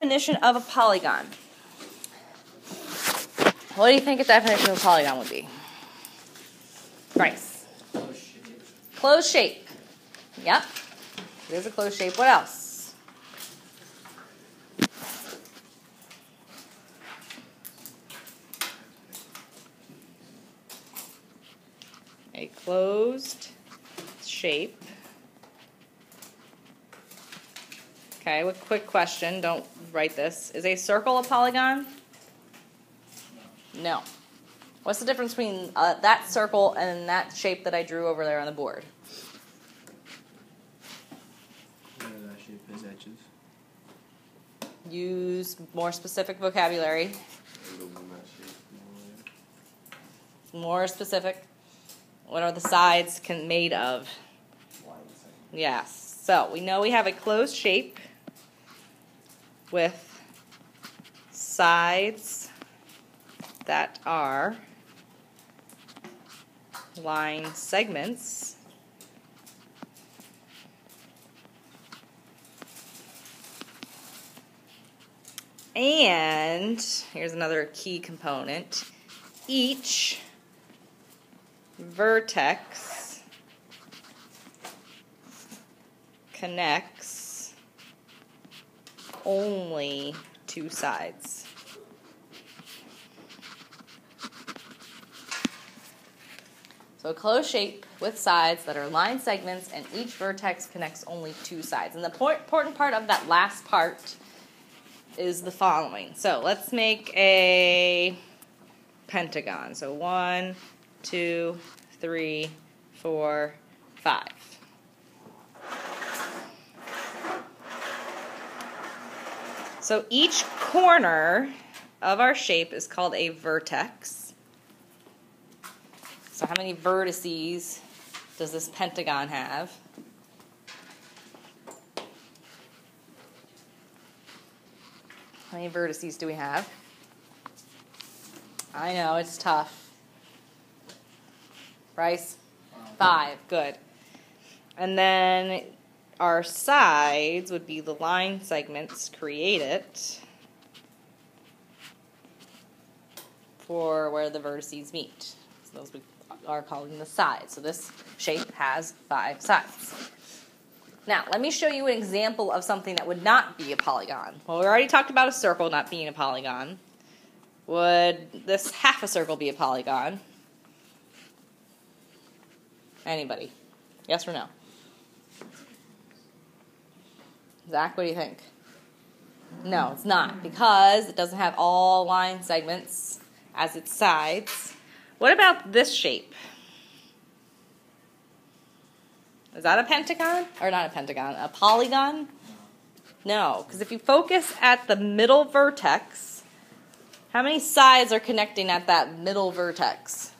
Definition of a polygon. What do you think a definition of a polygon would be? Bryce. Closed shape. Yep. There's a closed shape. What else? A closed shape. Okay, with quick question, don't write this. Is a circle a polygon? No. What's the difference between that circle and that shape that I drew over there on the board? That shape has edges. Use more specific vocabulary. More specific. What are the sides made of? Yes. So we know we have a closed shape with sides that are line segments and here's another key component. Each vertex connects only two sides. So a closed shape with sides that are line segments and each vertex connects only two sides. And the important part of that last part is the following. So let's make a pentagon. So 1, 2, 3, 4, 5. So each corner of our shape is called a vertex. So how many vertices does this pentagon have? How many vertices do we have? I know, it's tough. Bryce? 5. Good. And then our sides would be the line segments created for where the vertices meet. So those we are calling the sides. So this shape has 5 sides. Now, let me show you an example of something that would not be a polygon. Well, we already talked about a circle not being a polygon. Would this half a circle be a polygon? Anybody? Yes or no? Zach, what do you think? No, it's not, because it doesn't have all line segments as its sides. What about this shape? Is that a pentagon? Or not a pentagon, a polygon? No, because if you focus at the middle vertex, how many sides are connecting at that middle vertex?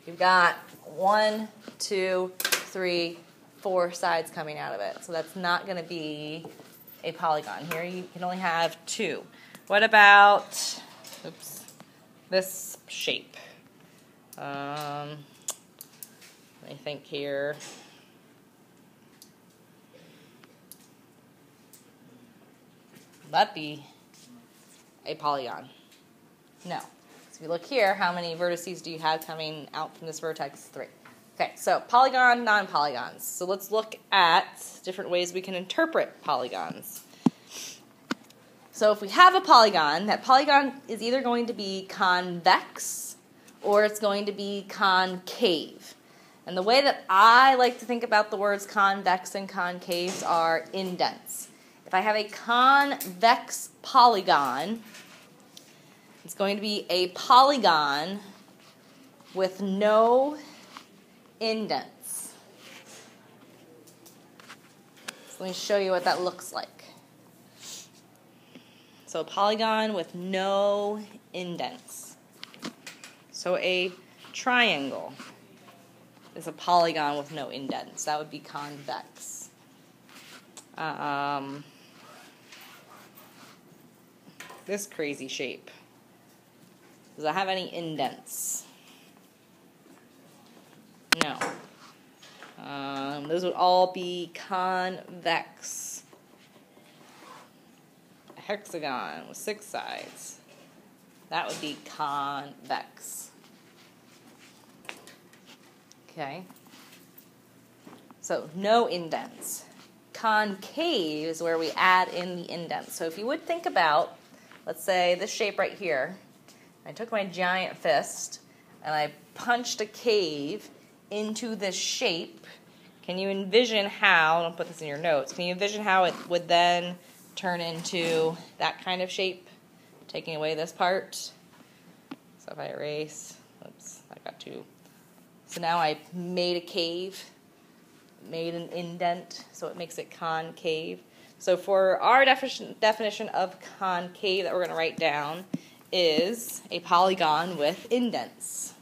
You've got 1, 2, 3, 4 sides coming out of it. So that's not going to be a polygon. Here you can only have 2. What about this shape? Let me think here. Would that be a polygon? No. So if you look here, how many vertices do you have coming out from this vertex? 3. Okay, so polygon, non-polygons. So let's look at different ways we can interpret polygons. So if we have a polygon, that polygon is either going to be convex or it's going to be concave. And the way that I like to think about the words convex and concaves are indents. If I have a convex polygon, it's going to be a polygon with no indents. So let me show you what that looks like. So a polygon with no indents. So a triangle is a polygon with no indents. That would be convex. This crazy shape. Does it have any indents? No. Those would all be convex. hexagon with 6 sides. That would be convex. Okay. So no indents. Concave is where we add in the indents. So if you would think about, let's say, this shape right here. I took my giant fist and I punched a cave into this shape. Can you envision how, don't put this in your notes, can you envision how it would then turn into that kind of shape, taking away this part? So if I erase, oops, I got two. So now I made a cave, made an indent, so it makes it concave. So for our definition of concave that we're going to write down is a polygon with indents.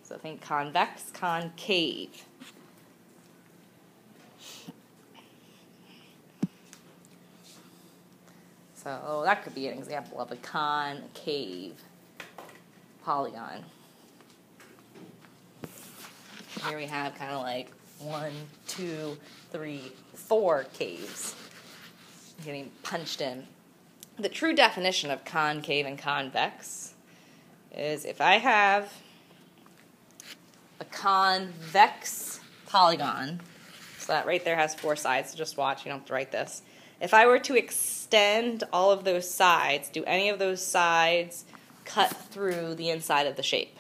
So think convex, concave. So that could be an example of a concave polygon. Here we have kind of like 1, 2, 3, 4 caves getting punched in. The true definition of concave and convex is if I have a convex polygon, so that right there has 4 sides, so just watch, you don't have to write this. If I were to extend all of those sides, do any of those sides cut through the inside of the shape?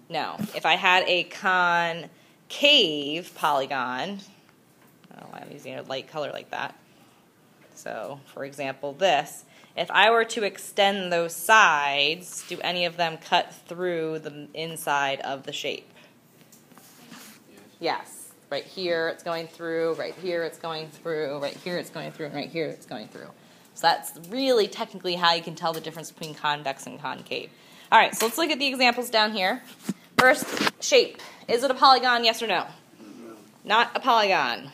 No. If I had a concave polygon, I don't know why I'm using a light color like that. So, for example, this. If I were to extend those sides, do any of them cut through the inside of the shape? Yes. Right here it's going through, right here it's going through, right here it's going through, and right here it's going through. So that's really technically how you can tell the difference between convex and concave. All right, so let's look at the examples down here. First, shape. Is it a polygon, yes or no? No. Not a polygon.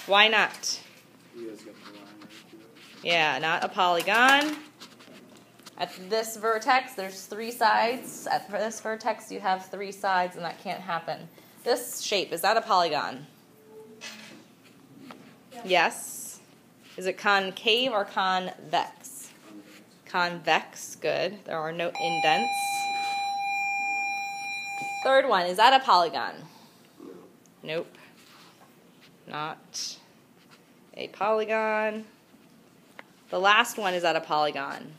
Why not? You guys got the line right here. Yeah, not a polygon. At this vertex, there's 3 sides. At this vertex, you have 3 sides, and that can't happen. This shape, is that a polygon? Yeah. Yes. Is it concave or convex? Convex, good. There are no indents. Third one, is that a polygon? No. Nope. Not a polygon. The last one, is that a polygon?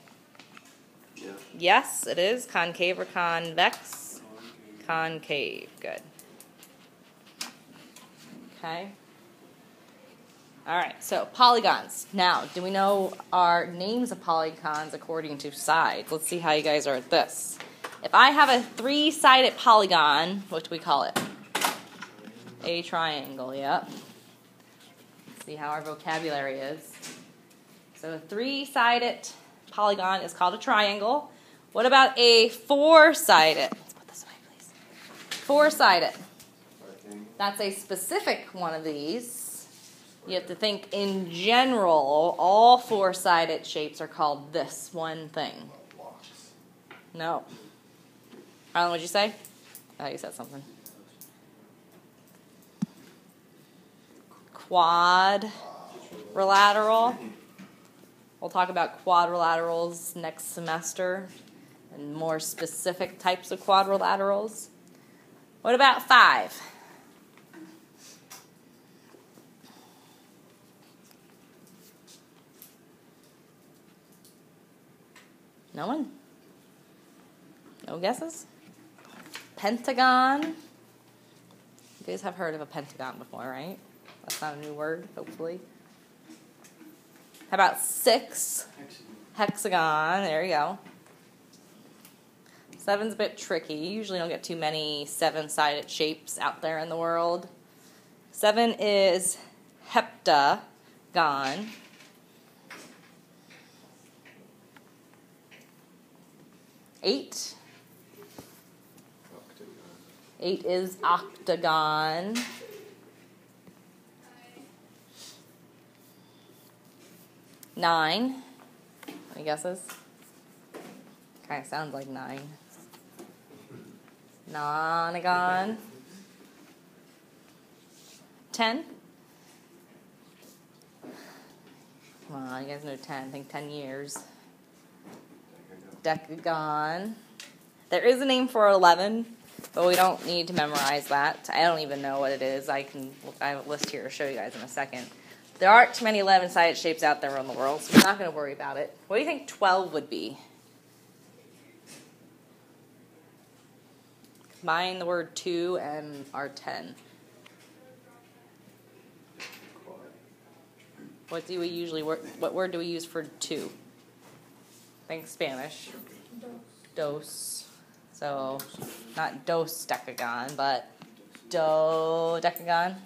Yeah. Yes, it is. Concave or convex? Concave. Good. Okay. All right, so polygons. Now, do we know our names of polygons according to sides? Let's see how you guys are at this. If I have a 3-sided polygon, what do we call it? A triangle, yep. Let's see how our vocabulary is. So a 3-sided polygon is called a triangle. What about a 4-sided? Let's put this away, please. 4-sided. That's a specific one of these. You have to think in general, all 4-sided shapes are called this one thing. No. Arlen, what'd you say? I thought you said something. Quadrilateral. We'll talk about quadrilaterals next semester and more specific types of quadrilaterals. What about 5? No one? No guesses? Pentagon. You guys have heard of a pentagon before, right? That's not a new word, hopefully. How about 6? Hexagon. There you go. 7's a bit tricky. You usually don't get too many 7-sided shapes out there in the world. 7 is heptagon. 8. 8 is octagon. 9. Any guesses? Kind of sounds like 9. Nonagon. 10. Come on, you guys know 10. Think 10 years. Decagon. There is a name for 11, but we don't need to memorize that. I don't even know what it is. I have a list here to show you guys in a second. There aren't too many 11-sided shapes out there in the world, so we're not going to worry about it. What do you think 12 would be? Combine the word 2 and our 10. What do we usually what word do we use for 2? Think Spanish. Dos. So not dos decagon, but dodecagon.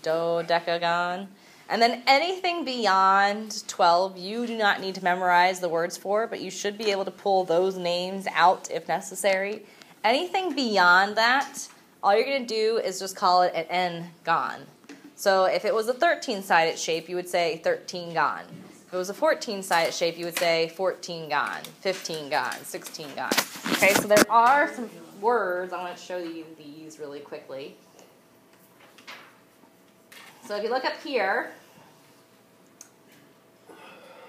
Dodecagon. And then anything beyond 12, you do not need to memorize the words for, but you should be able to pull those names out if necessary. Anything beyond that, all you're going to do is just call it an N-gon. So if it was a 13-sided shape, you would say 13-gon. If it was a 14-sided shape, you would say 14-gon, 15-gon, 16-gon. Okay, so there are some words. I want to show you these really quickly. So if you look up here,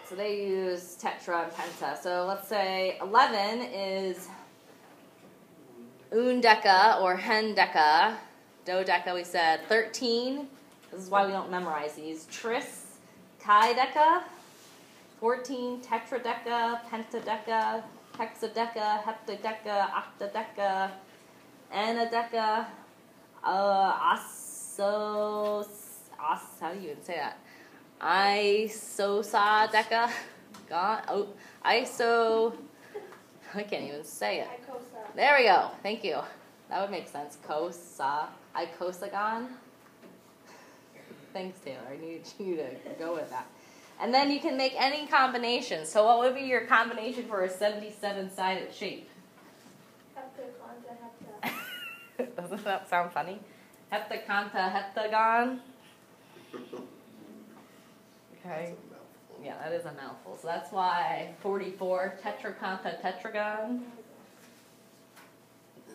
so they use tetra and penta. So let's say 11 is undeca or hendeca. Dodeca, we said 13. This is why we don't memorize these. Tris, chideca, 14, tetradeca, pentadeca, hexadeca, heptadeca, octadeca, anadeca, how do you even say that? Isosadeca, I can't even say it. Icosa. There we go. Thank you. That would make sense. Icosagon. Thanks, Taylor. I need you to go with that. And then you can make any combination. So what would be your combination for a 77-sided shape? Heptaconta, hepta. Doesn't that sound funny? Heptaconta, heptagon. Okay. Yeah, that is a mouthful. So that's why 44, tetraconta, tetragon.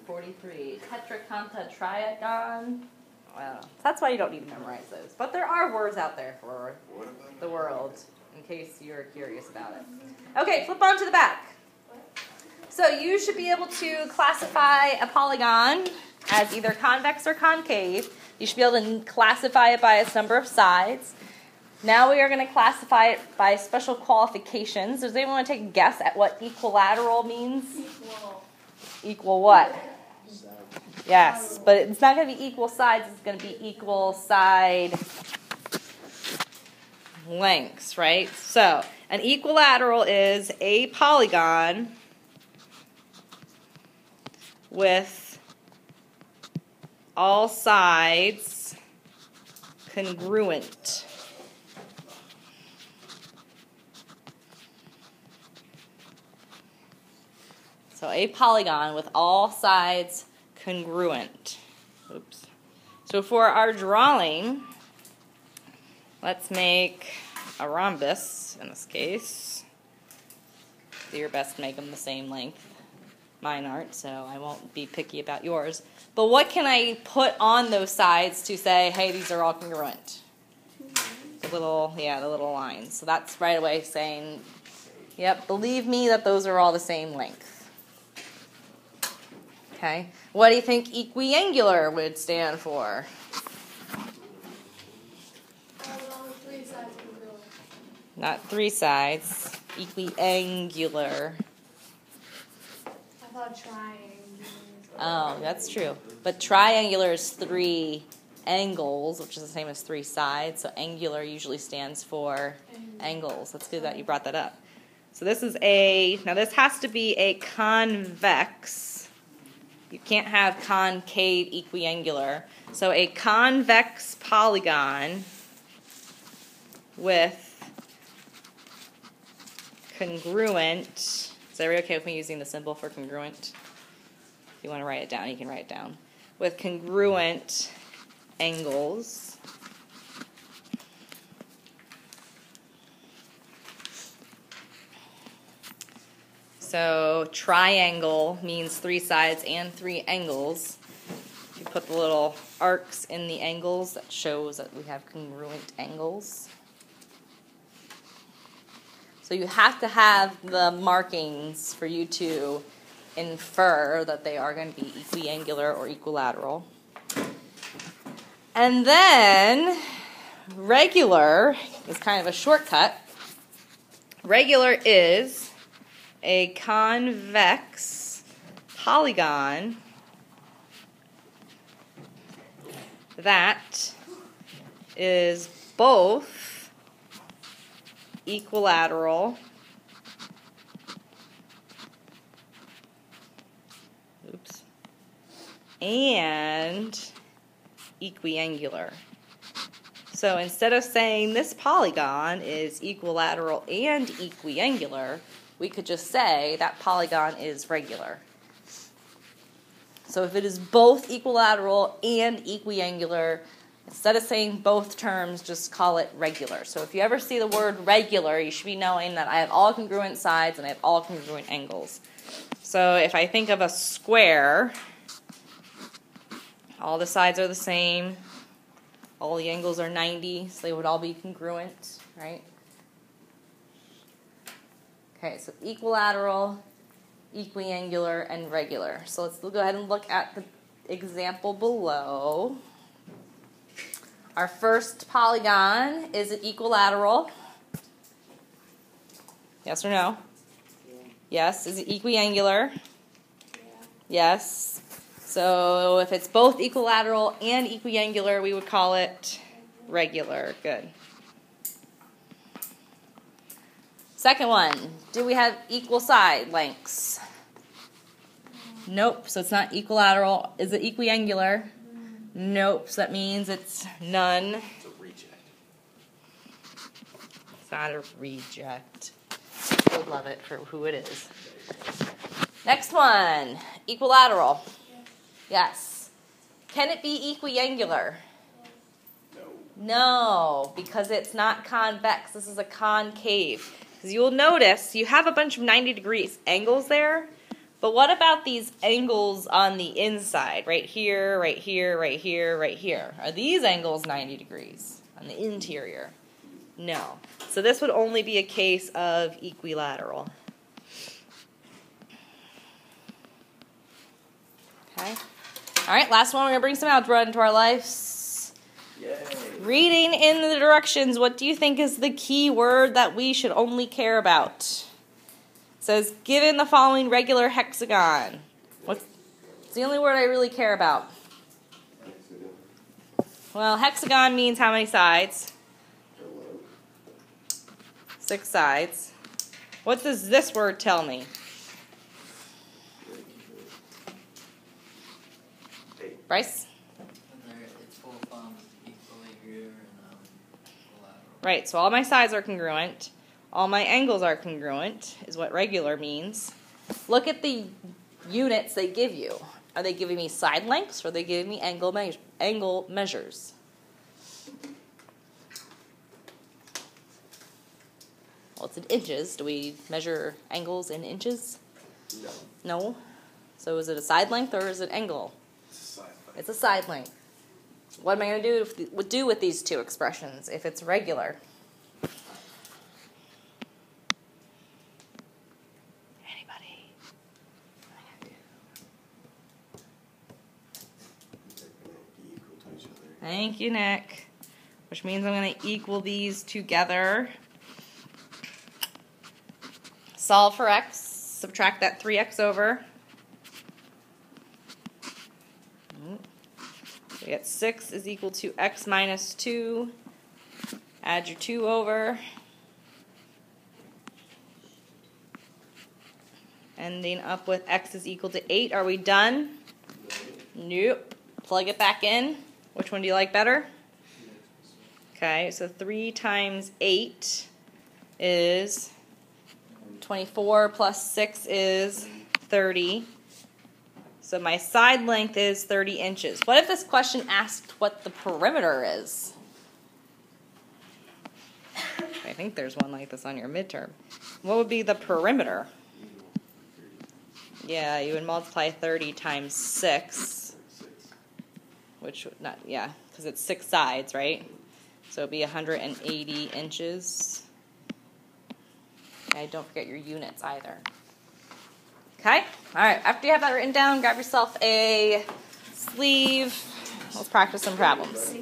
43, tetraconta, triagon. Well, that's why you don't need to memorize those. But there are words out there for the world, in case you're curious about it. Okay, flip on to the back. So you should be able to classify a polygon as either convex or concave. You should be able to classify it by its number of sides. Now we are going to classify it by special qualifications. Does anyone want to take a guess at what equilateral means? Equal what? Yes, but it's not going to be equal sides. It's going to be equal side lengths, right? So an equilateral is a polygon with all sides congruent. So a polygon with all sides congruent. Oops. So for our drawing, let's make a rhombus in this case. Do your best to make them the same length. Mine aren't, so I won't be picky about yours. But what can I put on those sides to say, hey, these are all congruent? The little lines. So that's right away saying, yep, believe me that those are all the same length. Okay. What do you think equiangular would stand for? 3 sides congruent. Not 3 sides. Equiangular. I thought triangle. Oh, that's true. But triangular is 3 angles, which is the same as 3 sides. So angular usually stands for angles. That's good that you brought that up. So this is now this has to be a convex. You can't have concave equiangular. So a convex polygon with congruent. Is everybody okay with me using the symbol for congruent? If you want to write it down, you can write it down. With congruent angles. So triangle means 3 sides and 3 angles. If you put the little arcs in the angles, that shows that we have congruent angles. So you have to have the markings for you to infer that they are going to be equiangular or equilateral. And then regular is kind of a shortcut. Regular is a convex polygon that is both equilateral and equiangular. So instead of saying this polygon is equilateral and equiangular, we could just say that polygon is regular. So if it is both equilateral and equiangular, instead of saying both terms, just call it regular. So if you ever see the word regular, you should be knowing that I have all congruent sides and I have all congruent angles. So if I think of a square, all the sides are the same, all the angles are 90, so they would all be congruent, right? Okay, so equilateral, equiangular, and regular. So let's go ahead and look at the example below. Our first polygon, is it equilateral? Yes or no? Yeah. Yes. Is it equiangular? Yeah. Yes. So if it's both equilateral and equiangular, we would call it regular. Good. Second one, do we have equal side lengths? Nope, so it's not equilateral. Is it equiangular? Nope, so that means it's none. It's a reject. It's not a reject. I would love it for who it is. Next one, equilateral. Yes. Can it be equiangular? No. No, because it's not convex. This is a concave. Because you'll notice you have a bunch of 90 degrees angles there, but what about these angles on the inside? Right here, right here, right here, right here. Are these angles 90 degrees on the interior? No. So this would only be a case of equilateral. Okay. All right, last one. We're going to bring some algebra into our lives. Yay. Reading in the directions, what do you think is the key word that we should only care about? It says, given the following regular hexagon. What's the only word I really care about? Well, hexagon means how many sides? 6 sides. What does this word tell me? Bryce? It's both equally here and lateral. Right, so all my sides are congruent. All my angles are congruent, is what regular means. Look at the units they give you. Are they giving me side lengths or are they giving me angle measures? Well, it's in inches. Do we measure angles in inches? No. No. So is it a side length or is it angle? It's a side length. It's a side length. What am I going to do with these two expressions if it's regular? Anybody? What am I going to do? They're going to be equal to each other. Thank you, Nick. Which means I'm going to equal these together. Solve for x. Subtract that 3x over. We get 6 is equal to x minus 2. Add your 2 over. Ending up with x is equal to 8. Are we done? Nope. Plug it back in. Which one do you like better? Okay, so 3 times 8 is 24 plus 6 is 30. So my side length is 30 inches. What if this question asked what the perimeter is? I think there's one like this on your midterm. What would be the perimeter? Yeah, you would multiply 30 times 6, which would not, yeah, because it's 6 sides, right? So it would be 180 inches. Okay, don't forget your units either. Okay? All right, after you have that written down, grab yourself a sleeve. Let's practice some problems.